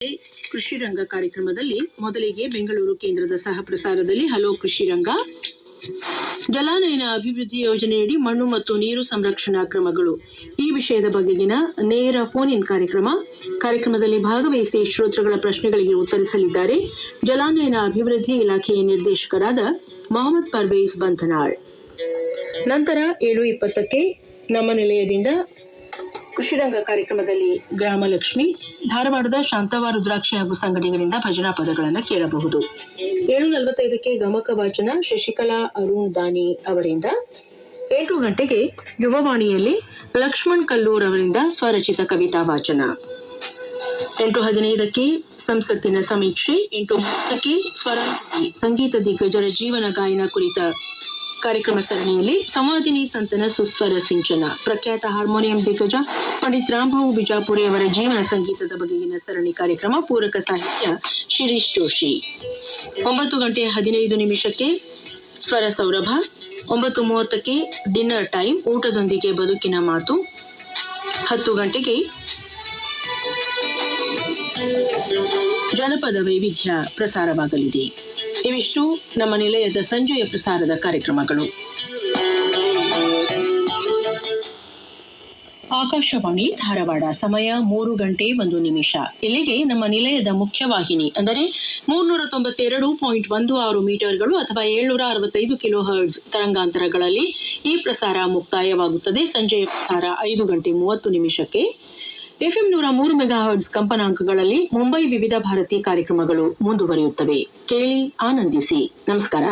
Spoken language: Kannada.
ಕೃಷಿ ರಂಗ ಕಾರ್ಯಕ್ರಮದಲ್ಲಿ ಮೊದಲಿಗೆ ಬೆಂಗಳೂರು ಕೇಂದ್ರದ ಸಹ ಪ್ರಸಾರದಲ್ಲಿ ಹಲೋ ಕೃಷಿ ರಂಗ, ಜಲಾನಯನ ಅಭಿವೃದ್ಧಿ ಯೋಜನೆಯಡಿ ಮಣ್ಣು ಮತ್ತು ನೀರು ಸಂರಕ್ಷಣಾ ಕ್ರಮಗಳು ಈ ವಿಷಯದ ಬಗೆಗಿನ ನೇರ ಫೋನ್ ಇನ್ ಕಾರ್ಯಕ್ರಮದಲ್ಲಿ ಭಾಗವಹಿಸಿ ಶ್ರೋತೃಗಳ ಪ್ರಶ್ನೆಗಳಿಗೆ ಉತ್ತರಿಸಲಿದ್ದಾರೆ ಜಲಾನಯನ ಅಭಿವೃದ್ಧಿ ಇಲಾಖೆಯ ನಿರ್ದೇಶಕರಾದ ಮೊಹಮ್ಮದ್ ಪರ್ವೇಜ್ ಬಂಧನಾಳ್. ನಂತರ 7:20ಕ್ಕೆ ನಮ್ಮ ನಿಲಯದಿಂದ ಕೃಷಿರಂಗ ಕಾರ್ಯಕ್ರಮದಲ್ಲಿ ಗ್ರಾಮಲಕ್ಷ್ಮಿ, ಧಾರವಾಡದ ಶಾಂತವ ರುದ್ರಾಕ್ಷಿ ಹಾಗೂ ಸಂಘಟನೆಗಳಿಂದ ಭಜನಾ ಪದಗಳನ್ನು ಕೇಳಬಹುದು. 7:45ಕ್ಕೆ ಗಮಕ ವಾಚನ ಶಶಿಕಲಾ ಅರುಣ್ ದಾನಿ ಅವರಿಂದ. 8 ಗಂಟೆಗೆ ಯುವವಾಣಿಯಲ್ಲಿ ಲಕ್ಷ್ಮಣ್ ಕಲ್ಲೂರ್ ಅವರಿಂದ ಸ್ವರಚಿತ ಕವಿತಾ ವಾಚನ. 8:15ಕ್ಕೆ ಸಂಸತ್ತಿನ ಸಮೀಕ್ಷೆ. 8:30ಕ್ಕೆ ಸ್ವರ ಸಂಗೀತ ದಿಗ್ಗಜರ ಜೀವನ ಗಾಯನ ಕುರಿತ ಕಾರ್ಯಕ್ರಮ ಸರಣಿಯಲ್ಲಿ ಸಂವಾದಿನಿ ಸಂತನ ಸುಸ್ವರ ಸಿಂಚನ, ಪ್ರಖ್ಯಾತ ಹಾರ್ಮೋನಿಯಂ ದಿಗ್ಗಜ ಪಂಡಿತ್ ರಾಮಭಾವು ಬಿಜಾಪುರಿ ಅವರ ಜೀವನ ಸಂಗೀತದ ಬಗೆಗಿನ ಸರಣಿ ಕಾರ್ಯಕ್ರಮ, ಪೂರಕ ಸಾಹಿತ್ಯ ಶಿರೀಶ್ ಜೋಶಿ. 9:15 ಸ್ವರ ಸೌರಭ. 9:30ಕ್ಕೆ ಡಿನ್ನರ್ ಟೈಮ್, ಊಟದೊಂದಿಗೆ ಬದುಕಿನ ಮಾತು. 10 ಗಂಟೆಗೆ ಜನಪದ ವೈವಿಧ್ಯ ಪ್ರಸಾರವಾಗಲಿದೆ. ಇವಿಷ್ಟು ನಮ್ಮ ನಿಲಯದ ಸಂಜೆಯ ಪ್ರಸಾರದ ಕಾರ್ಯಕ್ರಮಗಳು. ಆಕಾಶವಾಣಿ ಧಾರವಾಡ, ಸಮಯ 3:01. ಇಲ್ಲಿಗೆ ನಮ್ಮ ನಿಲಯದ ಮುಖ್ಯವಾಹಿನಿ ಅಂದರೆ 392.16 ಮೀಟರ್ಗಳು ಅಥವಾ 765 ಕಿಲೋ ಹರ್ಟ್ಸ್ ತರಂಗಾಂತರಗಳಲ್ಲಿ ಈ ಪ್ರಸಾರ ಮುಕ್ತಾಯವಾಗುತ್ತದೆ. ಸಂಜೆಯ ಪ್ರಸಾರ 5:30 FM 103 ಮೆಗಾಹರ್ಟ್ಸ್ ಕಂಪನಾಂಕಗಳಲ್ಲಿ ಮುಂಬೈ ವಿವಿಧ ಭಾರತಿ ಕಾರ್ಯಕ್ರಮಗಳು ಮುಂದುವರಿಯುತ್ತವೆ. ಕೇಳಿ ಆನಂದಿಸಿ. ನಮಸ್ಕಾರ.